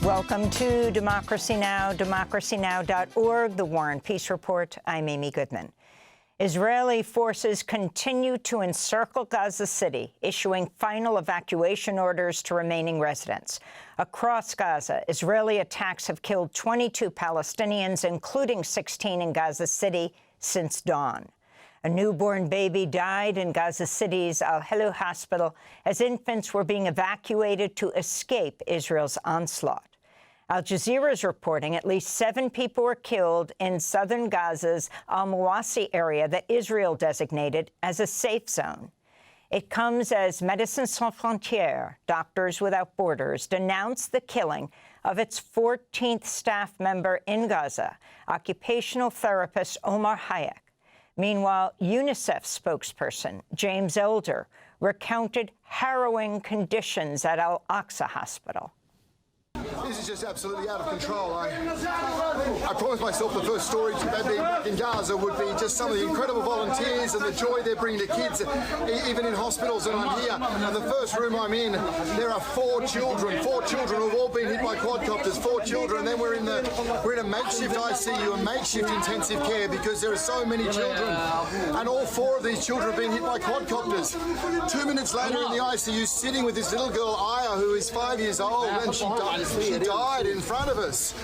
Welcome to Democracy Now!, democracynow.org, the War and Peace Report. I'm Amy Goodman. Israeli forces continue to encircle Gaza City, issuing final evacuation orders to remaining residents. Across Gaza, Israeli attacks have killed 22 Palestinians, including 16 in Gaza City, since dawn. A newborn baby died in Gaza City's Al-Helu hospital as infants were being evacuated to escape Israel's onslaught. Al Jazeera is reporting at least 7 people were killed in southern Gaza's Al-Mawasi area that Israel designated as a safe zone. It comes as Médecins Sans Frontières, Doctors Without Borders, denounced the killing of its 14th staff member in Gaza, occupational therapist Omar Hayek. Meanwhile, UNICEF spokesperson James Elder recounted harrowing conditions at Al-Aqsa Hospital. This is just absolutely out of control. I promised myself the first story in Gaza would be just some of the incredible volunteers and the joy they're bringing to kids, even in hospitals. And I'm here, and the first room I'm in, there are 4 children who've all been hit by quadcopters. 4 children, and then we're in a makeshift ICU, a makeshift intensive care, because there are so many children, and all 4 of these children have been hit by quadcopters. 2 minutes later in the ICU, sitting with this little girl Aya, who is 5 years old, and she died in front of us.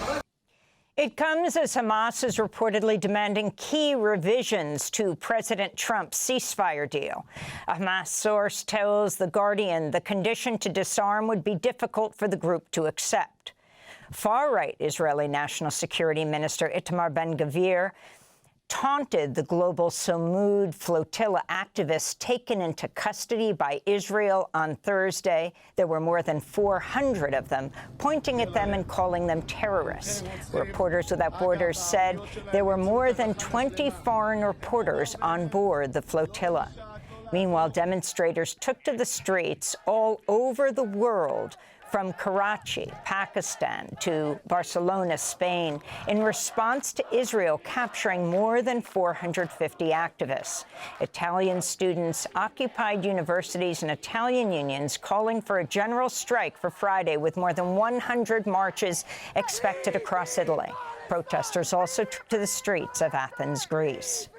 It comes as Hamas is reportedly demanding key revisions to President Trump's ceasefire deal. A Hamas source tells The Guardian the condition to disarm would be difficult for the group to accept. Far-right Israeli National Security Minister Itamar Ben-Gvir taunted the global Samud flotilla activists taken into custody by Israel on Thursday. There were more than 400 of them, pointing at them and calling them terrorists. Reporters Without Borders said there were more than 20 foreign reporters on board the flotilla. Meanwhile, demonstrators took to the streets all over the world, from Karachi, Pakistan, to Barcelona, Spain, in response to Israel capturing more than 450 activists. Italian students occupied universities and Italian unions calling for a general strike for Friday, with more than 100 marches expected across Italy. Protesters also took to the streets of Athens, Greece.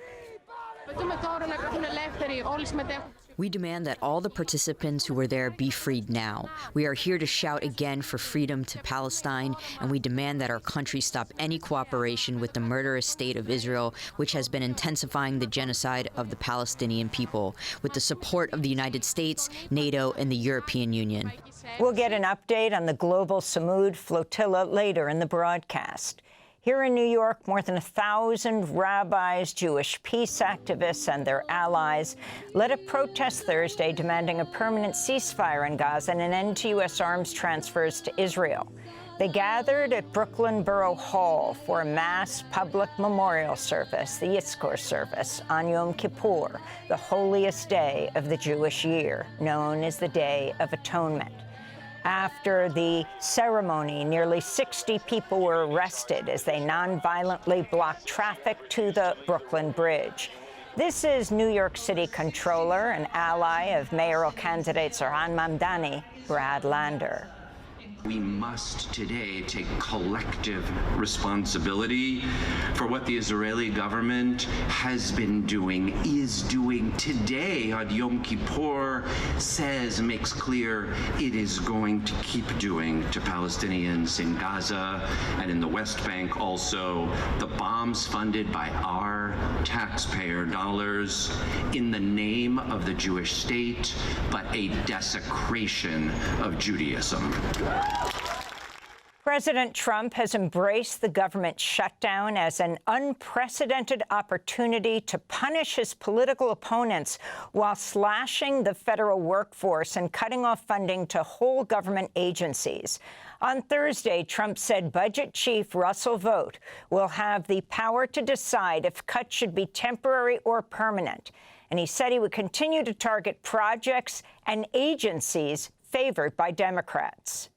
We demand that all the participants who were there be freed now. We are here to shout again for freedom to Palestine, and we demand that our country stop any cooperation with the murderous state of Israel, which has been intensifying the genocide of the Palestinian people, with the support of the United States, NATO, and the European Union. We'll get an update on the global Samud flotilla later in the broadcast. Here in New York, more than 1,000 rabbis, Jewish peace activists, and their allies led a protest Thursday demanding a permanent ceasefire in Gaza and an end to U.S. arms transfers to Israel. They gathered at Brooklyn Borough Hall for a mass public memorial service, the Yizkor service, on Yom Kippur, the holiest day of the Jewish year, known as the Day of Atonement. After the ceremony, nearly 60 people were arrested as they nonviolently blocked traffic to the Brooklyn Bridge. This is New York City Comptroller and ally of mayoral candidate Zohran Mamdani, Brad Lander. We must today take collective responsibility for what the Israeli government has been doing, is doing today on Yom Kippur, makes clear it is going to keep doing to Palestinians in Gaza and in the West Bank also. The bombs funded by our taxpayer dollars in the name of the Jewish state, but a desecration of Judaism. President Trump has embraced the government shutdown as an unprecedented opportunity to punish his political opponents while slashing the federal workforce and cutting off funding to whole government agencies. On Thursday, Trump said Budget Chief Russell Vought will have the power to decide if cuts should be temporary or permanent. And he said he would continue to target projects and agencies favored by Democrats.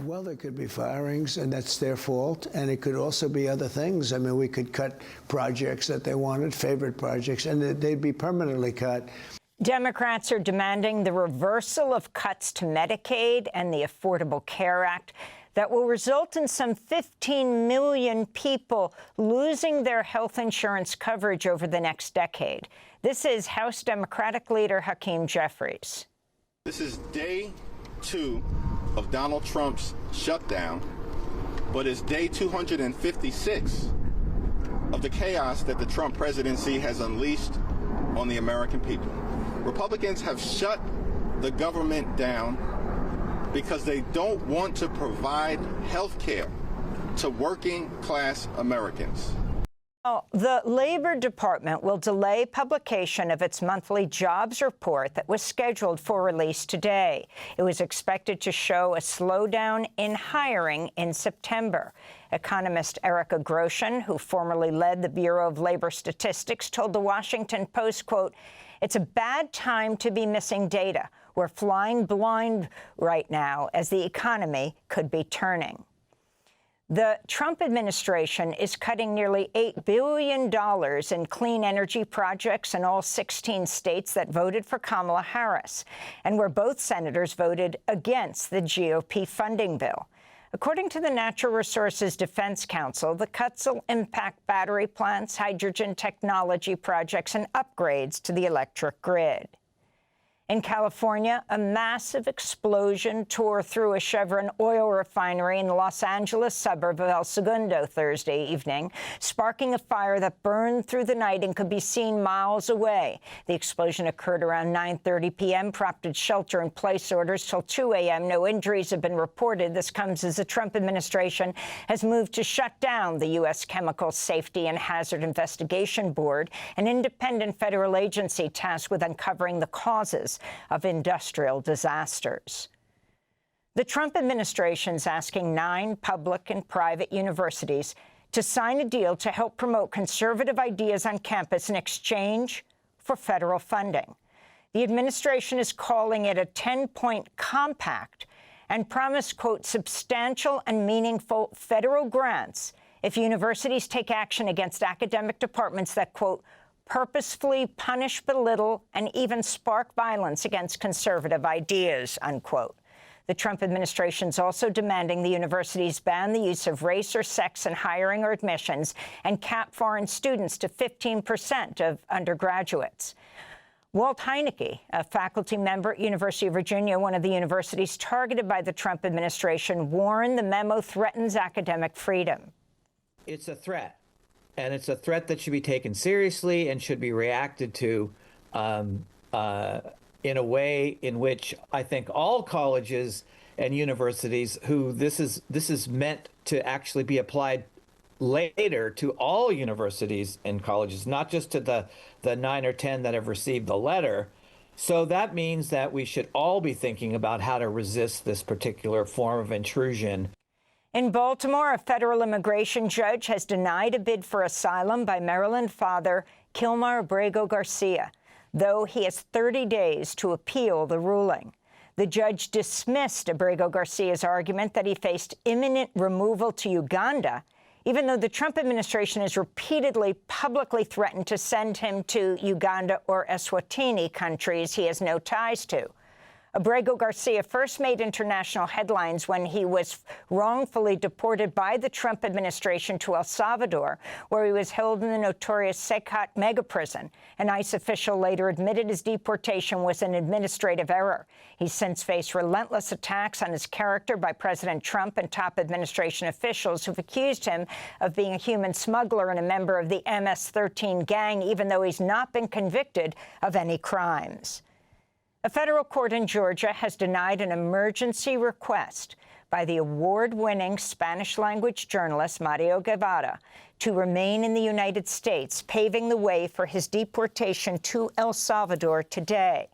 Well, there could be firings, and that's their fault, and it could also be other things. I mean, we could cut projects that they wanted, favorite projects, and they'd be permanently cut. Democrats are demanding the reversal of cuts to Medicaid and the Affordable Care Act. that will result in some 15 million people losing their health insurance coverage over the next decade. This is House Democratic leader Hakeem Jeffries. This is day 2 of Donald Trump's shutdown, but it's day 256 of the chaos that the Trump presidency has unleashed on the American people. Republicans have shut the government down because they don't want to provide health care to working class Americans. The Labor Department will delay publication of its monthly jobs report that was scheduled for release today. It was expected to show a slowdown in hiring in September. Economist Erica Grosjean, who formerly led the Bureau of Labor Statistics, told the Washington Post, quote, "It's a bad time to be missing data. We're flying blind right now as the economy could be turning." The Trump administration is cutting nearly $8 billion in clean energy projects in all 16 states that voted for Kamala Harris, and where both senators voted against the GOP funding bill. According to the Natural Resources Defense Council, the cuts will impact battery plants, hydrogen technology projects, and upgrades to the electric grid. In California, a massive explosion tore through a Chevron oil refinery in the Los Angeles suburb of El Segundo Thursday evening, sparking a fire that burned through the night and could be seen miles away. The explosion occurred around 9:30 p.m., prompted shelter-in-place orders till 2 a.m. No injuries have been reported. This comes as the Trump administration has moved to shut down the U.S. Chemical Safety and Hazard Investigation Board, an independent federal agency tasked with uncovering the causes of industrial disasters. The Trump administration is asking 9 public and private universities to sign a deal to help promote conservative ideas on campus in exchange for federal funding. The administration is calling it a 10-point compact and promised, quote, substantial and meaningful federal grants if universities take action against academic departments that, quote, purposefully punish, belittle, and even spark violence against conservative ideas, unquote. The Trump administration is also demanding the universities ban the use of race or sex in hiring or admissions and cap foreign students to 15% of undergraduates. Walt Heinecke, a faculty member at University of Virginia, one of the universities targeted by the Trump administration, warned the memo threatens academic freedom. It's a threat. And it's a threat that should be taken seriously and should be reacted to in a way in which I think all colleges and universities who this is meant to actually be applied later to all universities and colleges, not just to the 9 or 10 that have received the letter. So that means that we should all be thinking about how to resist this particular form of intrusion. In Baltimore, a federal immigration judge has denied a bid for asylum by Maryland father Kilmar Abrego Garcia, though he has 30 days to appeal the ruling. The judge dismissed Abrego Garcia's argument that he faced imminent removal to Uganda, even though the Trump administration has repeatedly publicly threatened to send him to Uganda or Eswatini, countries he has no ties to. Abrego Garcia first made international headlines when he was wrongfully deported by the Trump administration to El Salvador, where he was held in the notorious Secat mega prison. An ICE official later admitted his deportation was an administrative error. He's since faced relentless attacks on his character by President Trump and top administration officials who've accused him of being a human smuggler and a member of the MS-13 gang, even though he's not been convicted of any crimes. A federal court in Georgia has denied an emergency request by the award-winning Spanish-language journalist Mario Guevara to remain in the United States, paving the way for his deportation to El Salvador today.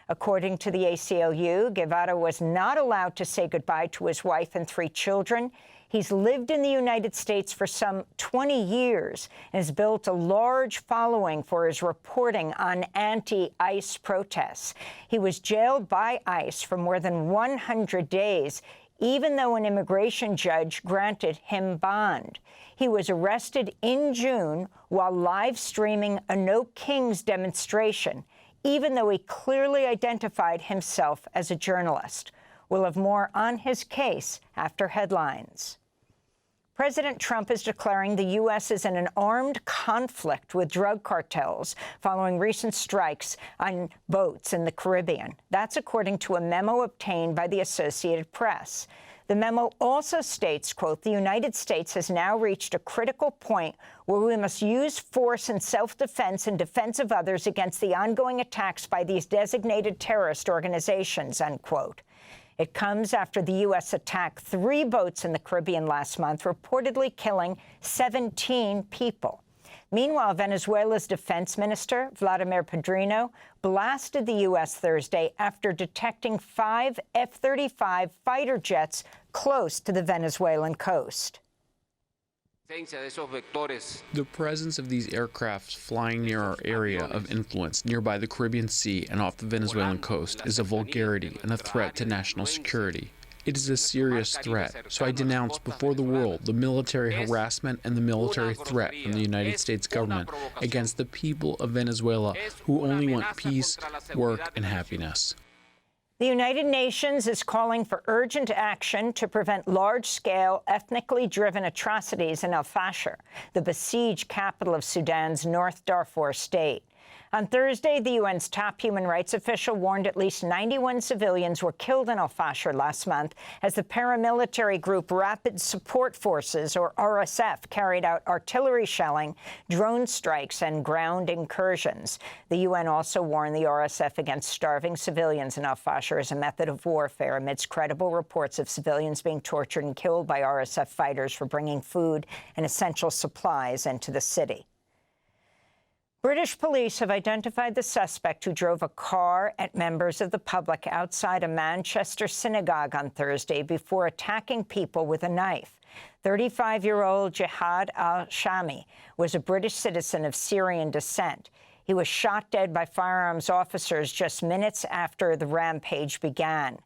According to the ACLU, Guevara was not allowed to say goodbye to his wife and 3 children. He's lived in the United States for some 20 years and has built a large following for his reporting on anti-ICE protests. He was jailed by ICE for more than 100 days, even though an immigration judge granted him bond. He was arrested in June while live streaming a No Kings demonstration, even though he clearly identified himself as a journalist. We'll have more on his case after headlines. President Trump is declaring the U.S. is in an armed conflict with drug cartels following recent strikes on boats in the Caribbean. That's according to a memo obtained by the Associated Press. The memo also states, quote, the United States has now reached a critical point where we must use force in self-defense and defense of others against the ongoing attacks by these designated terrorist organizations, unquote. It comes after the U.S. attacked 3 boats in the Caribbean last month, reportedly killing 17 people. Meanwhile, Venezuela's defense minister, Vladimir Padrino, blasted the U.S. Thursday after detecting 5 F-35 fighter jets close to the Venezuelan coast. The presence of these aircraft flying near our area of influence nearby the Caribbean Sea and off the Venezuelan coast is a vulgarity and a threat to national security. It is a serious threat, so I denounce before the world the military harassment and the military threat from the United States government against the people of Venezuela who only want peace, work, and happiness. The United Nations is calling for urgent action to prevent large-scale, ethnically driven atrocities in El Fasher, the besieged capital of Sudan's North Darfur state. On Thursday, the UN's top human rights official warned at least 91 civilians were killed in El Fasher last month as the paramilitary group Rapid Support Forces, or RSF, carried out artillery shelling, drone strikes, and ground incursions. The UN also warned the RSF against starving civilians in El Fasher as a method of warfare amidst credible reports of civilians being tortured and killed by RSF fighters for bringing food and essential supplies into the city. British police have identified the suspect who drove a car at members of the public outside a Manchester synagogue on Thursday before attacking people with a knife. 35-year-old Jihad al-Shami was a British citizen of Syrian descent. He was shot dead by firearms officers just minutes after the rampage began.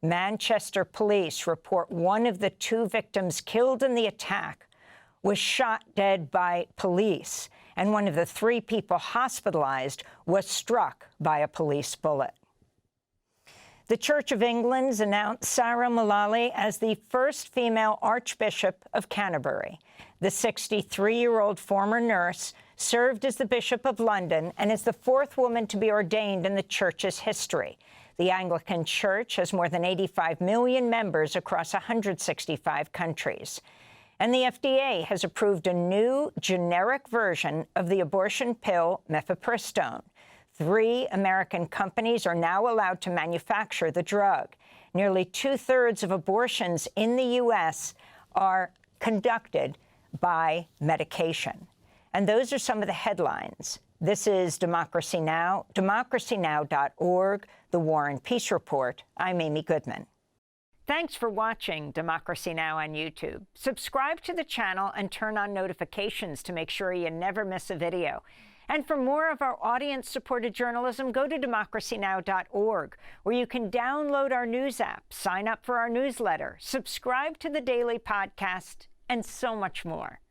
Manchester police report one of the 2 victims killed in the attack was shot dead by police, and one of the 3 people hospitalized was struck by a police bullet. The Church of England's announced Sarah Mullally as the first female Archbishop of Canterbury. The 63-year-old former nurse served as the Bishop of London and is the 4th woman to be ordained in the Church's history. The Anglican Church has more than 85 million members across 165 countries. And the FDA has approved a new generic version of the abortion pill mifepristone. 3 American companies are now allowed to manufacture the drug. Nearly 2/3 of abortions in the U.S. are conducted by medication. And those are some of the headlines. This is Democracy Now!, democracynow.org, The War and Peace Report. I'm Amy Goodman. Thanks for watching Democracy Now! On YouTube. Subscribe to the channel and turn on notifications to make sure you never miss a video. And for more of our audience-supported journalism, go to democracynow.org, where you can download our news app, sign up for our newsletter, subscribe to the daily podcast, and so much more.